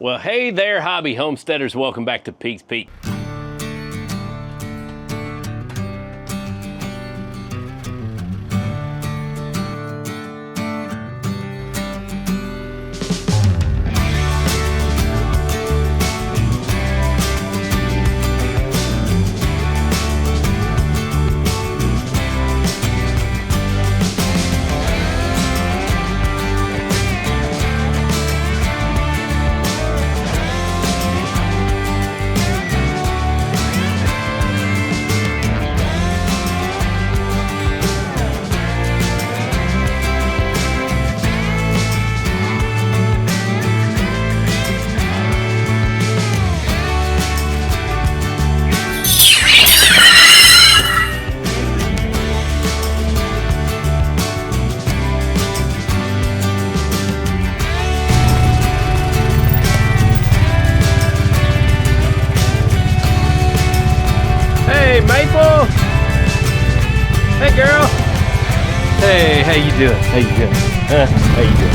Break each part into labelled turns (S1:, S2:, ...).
S1: Well, hey there, hobby homesteaders. Welcome back to Peak's Peak. Hey, Maple! Hey, girl! Hey, how you doing? How you doing? How you doing?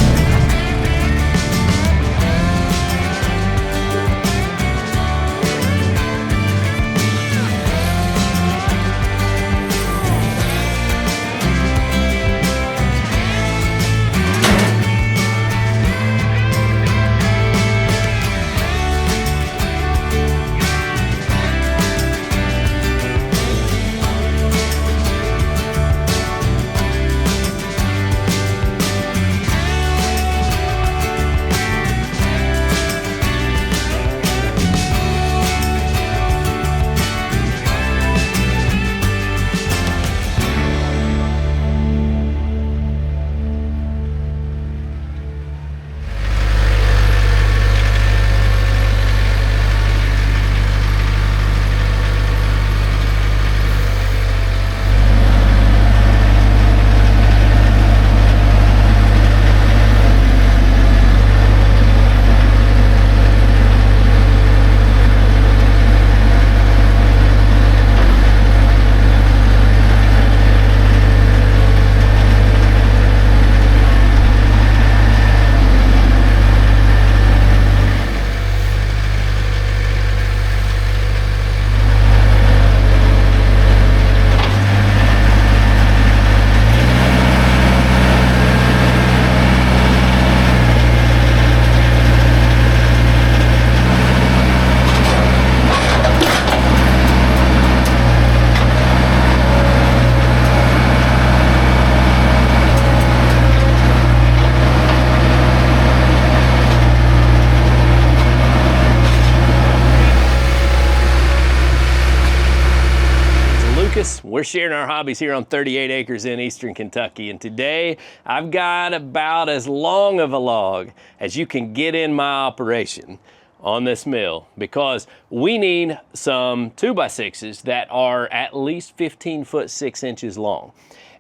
S1: We're sharing our hobbies here on 38 acres in eastern Kentucky, and today I've got about as long of a log as you can get in my operation on this mill, because we need some 2x6s that are at least 15 foot 6 inches long.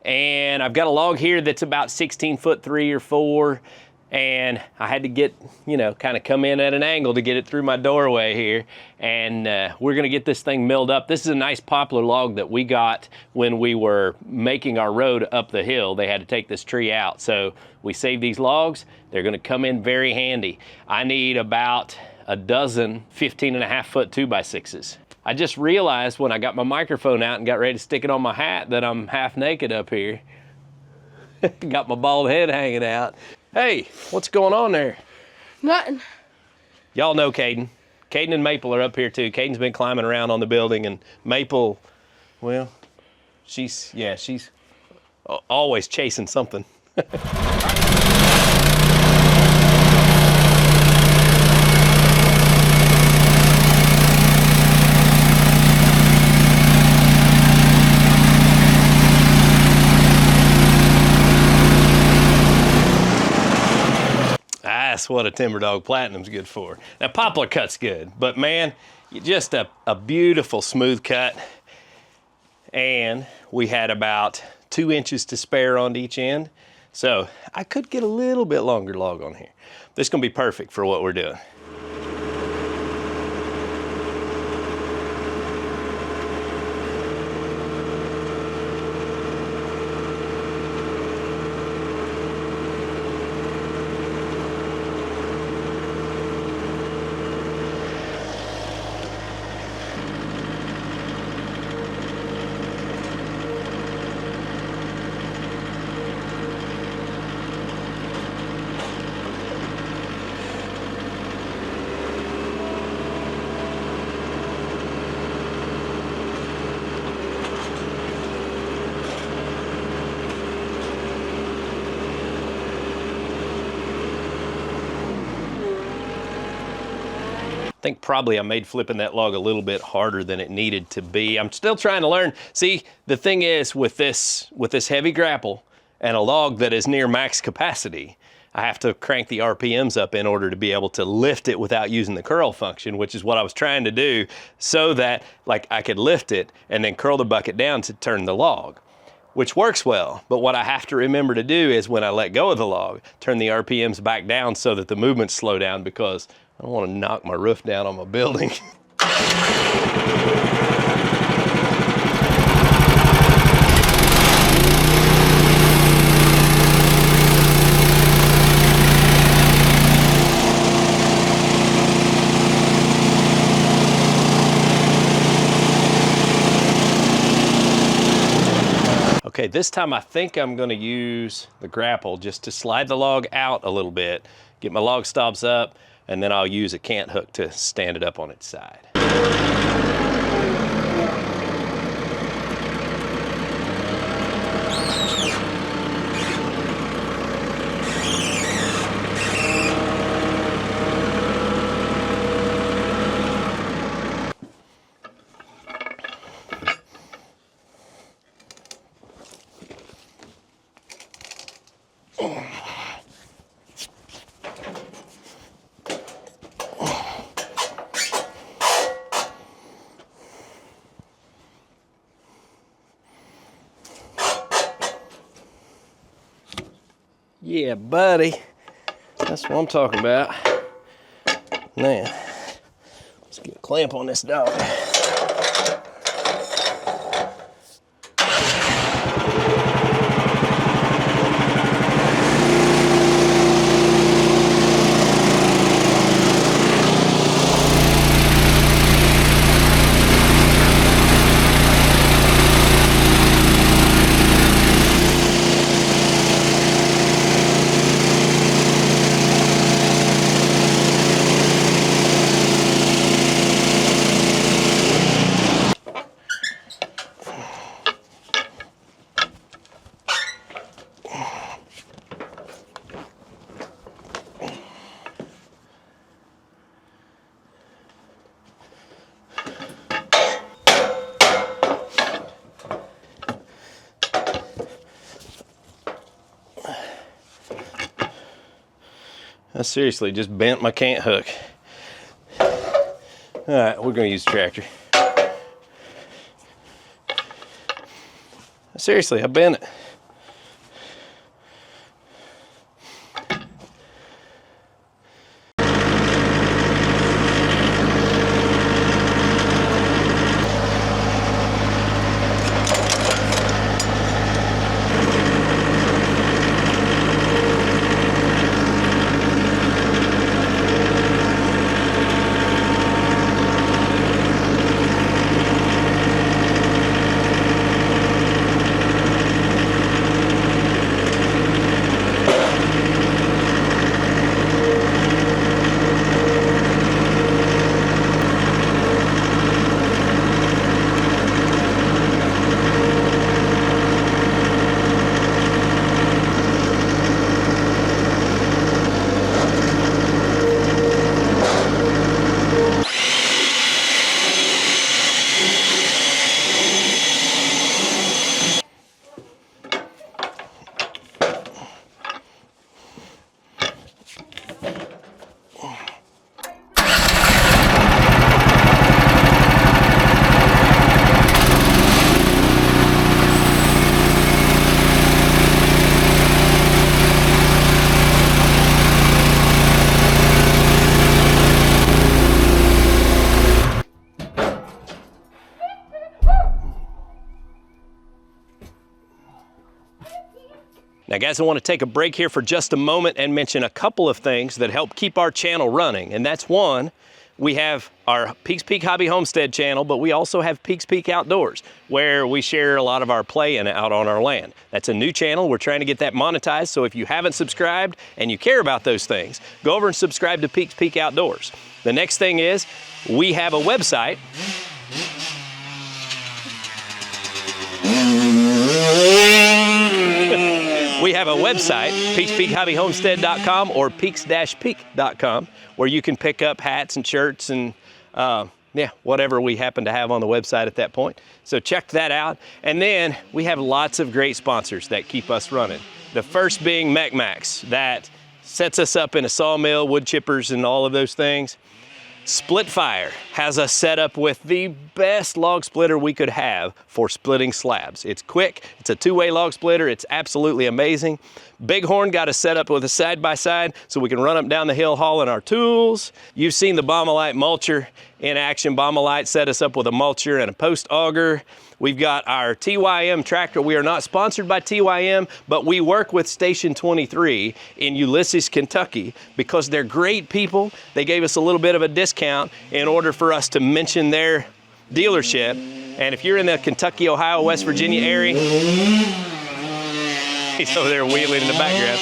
S1: And I've got a log here that's about 16 foot 3 or 4, and I had to get, kind of come in at an angle to get it through my doorway here. And we're gonna get this thing milled up. This is a nice poplar log that we got when we were making our road up the hill. They had to take this tree out. So we saved these logs. They're gonna come in very handy. I need about a dozen 15.5 foot 2x6s. I just realized when I got my microphone out and got ready to stick it on my hat that I'm half naked up here. Got my bald head hanging out. Hey, what's going on there?
S2: Nothing.
S1: Y'all know Caden. Caden and Maple are up here too. Caden's been climbing around on the building, and Maple, well, she's always chasing something. That's what a Timberdog Platinum's good for. Now, poplar cut's good, but man, just a beautiful smooth cut. And we had about 2 inches to spare on each end. So I could get a little bit longer log on here. This is gonna be perfect for what we're doing. think probably I made flipping that log a little bit harder than it needed to be. I'm still trying to learn. See, the thing is with this heavy grapple and a log that is near max capacity, I have to crank the RPMs up in order to be able to lift it without using the curl function, which is what I was trying to do, so that like I could lift it and then curl the bucket down to turn the log, which works well. But what I have to remember to do is when I let go of the log, turn the RPMs back down so that the movements slow down, because I don't want to knock my roof down on my building. Okay, this time I think I'm gonna use the grapple just to slide the log out a little bit, get my log stobs up, and then I'll use a cant hook to stand it up on its side. Yeah, buddy. That's what I'm talking about. Now, let's get a clamp on this dog. I seriously just bent my cant hook. All right, we're gonna use the tractor. Seriously, I bent it. Now guys, I want to take a break here for just a moment and mention a couple of things that help keep our channel running. And that's one, we have our Peak Hobby Homestead channel, but we also have Peak Outdoors, where we share a lot of our play out on our land. That's a new channel. We're trying to get that monetized. So if you haven't subscribed and you care about those things, go over and subscribe to Peak Outdoors. The next thing is we have a website. We have a website, peakhobbyhomestead.com or peaks-peak.com, where you can pick up hats and shirts and yeah, whatever we happen to have on the website at that point. So check that out. And then we have lots of great sponsors that keep us running. The first being MechMaxx, that sets us up in a sawmill, wood chippers, and all of those things. Splitfire has us set up with the best log splitter we could have for splitting slabs. It's quick, it's a two-way log splitter, it's absolutely amazing. Bighorn got us set up with a side-by-side so we can run up down the hill hauling our tools. You've seen the Bommalite mulcher in action. Bommalite set us up with a mulcher and a post auger. We've got our TYM tractor. We are not sponsored by TYM, but we work with Station 23 in Ulysses, Kentucky, because they're great people. They gave us a little bit of a discount in order for us to mention their dealership. And if you're in the Kentucky, Ohio, West Virginia area, he's over there wheeling in the background.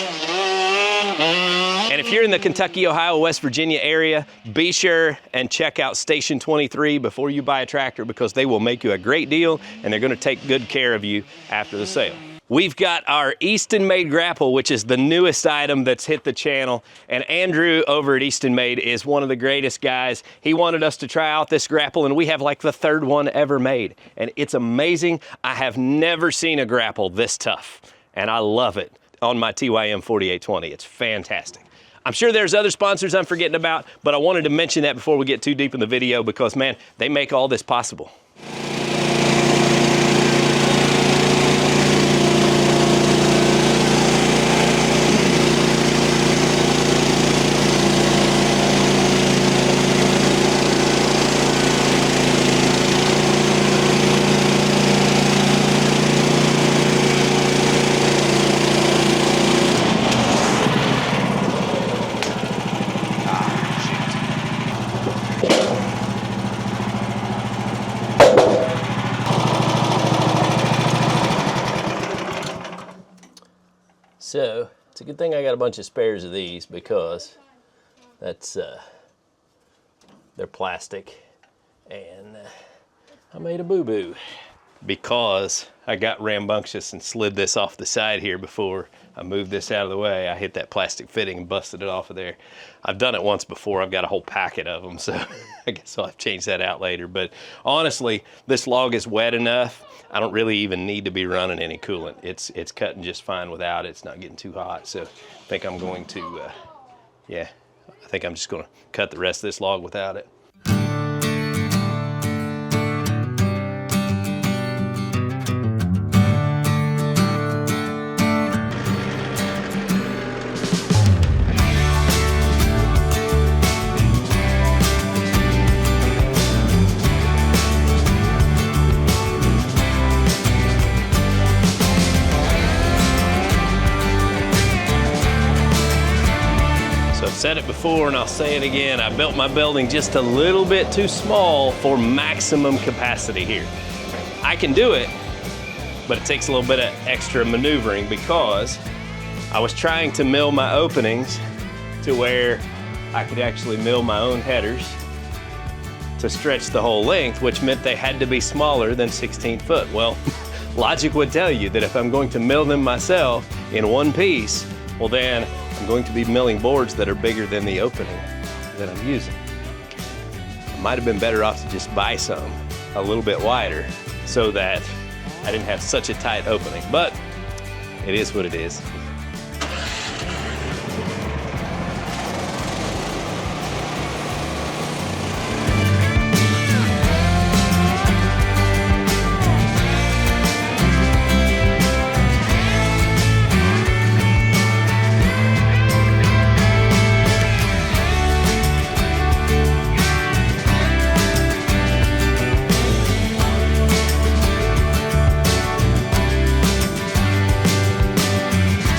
S1: And if you're in the Kentucky, Ohio, West Virginia area, be sure and check out Station 23 before you buy a tractor, because they will make you a great deal and they're going to take good care of you after the sale. We've got our Easton Made grapple, which is the newest item that's hit the channel. And Andrew over at Easton Made is one of the greatest guys. He wanted us to try out this grapple, and we have like the third one ever made. And it's amazing. I have never seen a grapple this tough, and I love it on my TYM 4820. It's fantastic. I'm sure there's other sponsors I'm forgetting about, but I wanted to mention that before we get too deep in the video, because man, they make all this possible. So it's a good thing I got a bunch of spares of these, because that's they're plastic, and I made a boo-boo because I got rambunctious and slid this off the side here before I moved this out of the way. I hit that plastic fitting and busted it off of there. I've done it once before. I've got a whole packet of them, so I guess I'll have to change that out later. But honestly, this log is wet enough. I don't really even need to be running any coolant. It's cutting just fine without it. It's not getting too hot. So I think I'm going to, yeah, I think I'm just gonna cut the rest of this log without it. Said it before and I'll say it again. I built my building just a little bit too small for maximum capacity here. I can do it, but it takes a little bit of extra maneuvering, because I was trying to mill my openings to where I could actually mill my own headers to stretch the whole length, which meant they had to be smaller than 16 foot. Well, logic would tell you that if I'm going to mill them myself in one piece, well then I'm going to be milling boards that are bigger than the opening that I'm using. I might have been better off to just buy some a little bit wider so that I didn't have such a tight opening, but it is what it is.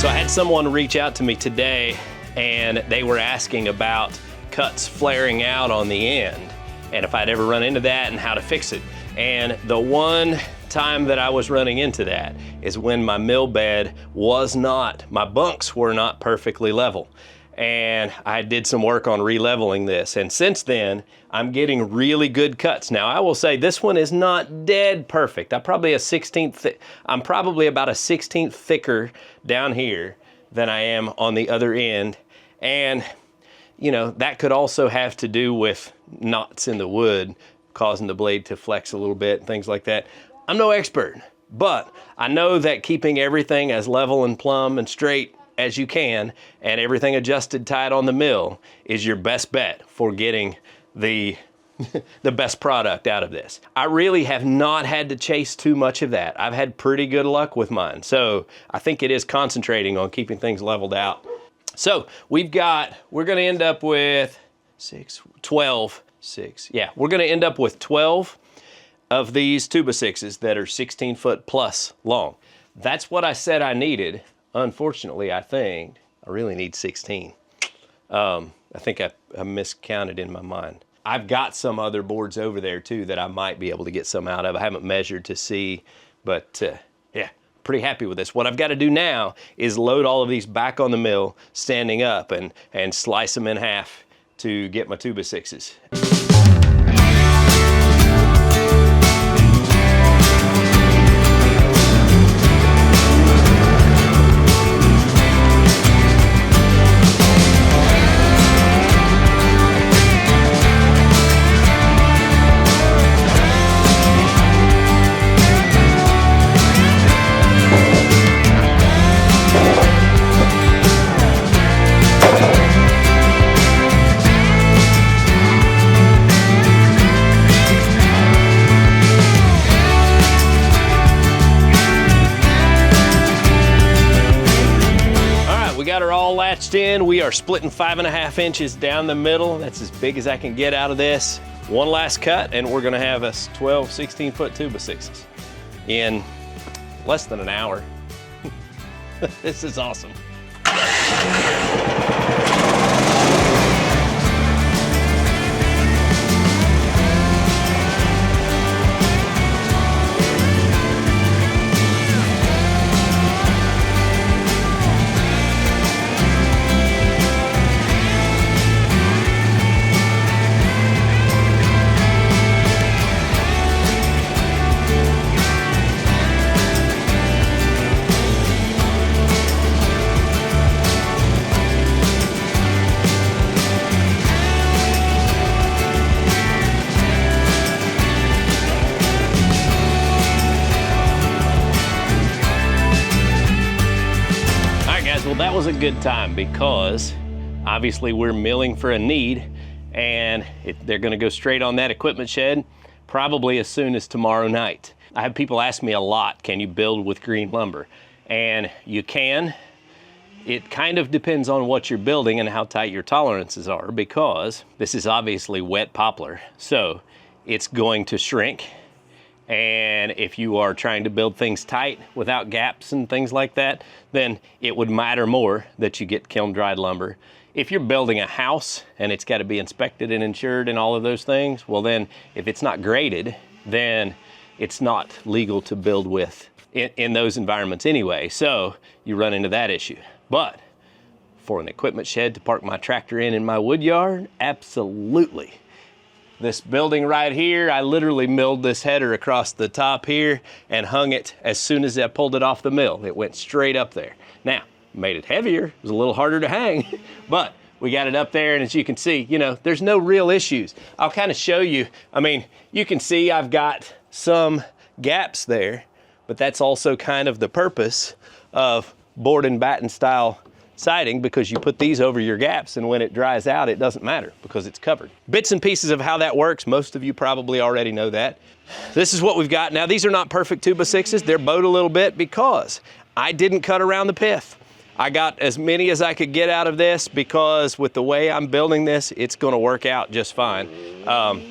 S1: So I had someone reach out to me today, and they were asking about cuts flaring out on the end, and if I'd ever run into that and how to fix it. And the one time that I was running into that is when my mill bed was not, my bunks were not perfectly level. and I did some work on re-leveling this. And since then, I'm getting really good cuts. Now, I will say this one is not dead perfect. I'm probably about a 16th thicker down here than I am on the other end. And, you know, that could also have to do with knots in the wood causing the blade to flex a little bit and things like that. I'm no expert, but I know that keeping everything as level and plumb and straight as you can and everything adjusted tight on the mill is your best bet for getting the best product out of this. I really have not had to chase too much of that. I've had pretty good luck with mine. So I think it is concentrating on keeping things leveled out. So we're gonna end up with 12. Yeah, we're gonna end up with 12 of these 2x6s that are 16 foot plus long. That's what I said I needed. Unfortunately, I think I really need 16. I think I miscounted in my mind. I've got some other boards over there too that I might be able to get some out of. I haven't measured to see, but yeah, pretty happy with this. What I've got to do now is load all of these back on the mill, standing up, and slice them in half to get my 2x6s. In. We are splitting 5.5 inches down the middle. That's as big as I can get out of this. One last cut and we're gonna have us 12, 16 foot 2x6s in less than an hour. This is awesome. Well, that was a good time because obviously we're milling for a need, and they're gonna go straight on that equipment shed probably as soon as tomorrow night. I have people ask me a lot, can you build with green lumber? And you can. It kind of depends on what you're building and how tight your tolerances are, because this is obviously wet poplar, so it's going to shrink. And if you are trying to build things tight without gaps and things like that, then it would matter more that you get kiln dried lumber. If you're building a house and it's got to be inspected and insured and all of those things, well then if it's not graded, then it's not legal to build with in those environments anyway. So you run into that issue. But for an equipment shed to park my tractor in my wood yard, absolutely. This building right here, I literally milled this header across the top here and hung it as soon as I pulled it off the mill. It went straight up there. Now, made it heavier, it was a little harder to hang, but we got it up there, and as you can see, you know, there's no real issues. I'll kind of show you. I mean, you can see I've got some gaps there, but that's also kind of the purpose of board and batten style siding, because you put these over your gaps and when it dries out, it doesn't matter because it's covered. Bits and pieces of how that works, most of you probably already know that. This is what we've got. Now, these are not perfect 2x6s. They're bowed a little bit because I didn't cut around the pith. I got as many as I could get out of this because with the way I'm building this, it's gonna work out just fine.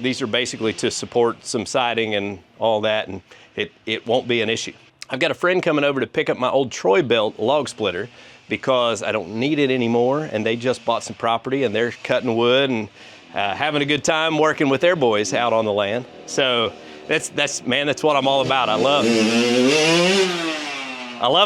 S1: These are basically to support some siding and all that, and it won't be an issue. I've got a friend coming over to pick up my old Troy-Bilt log splitter because I don't need it anymore, and they just bought some property and they're cutting wood and having a good time working with their boys out on the land. So that's what I'm all about. I love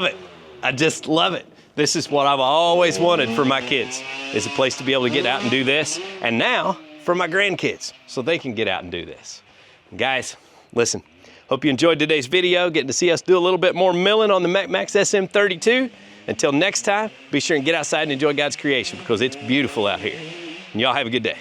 S1: it. I just love it. This is what I've always wanted for my kids, is a place to be able to get out and do this. And now for my grandkids, so they can get out and do this. Guys, listen, hope you enjoyed today's video, getting to see us do a little bit more milling on the MechMaxx SM-32. Until next time, be sure and get outside and enjoy God's creation, because it's beautiful out here. And y'all have a good day.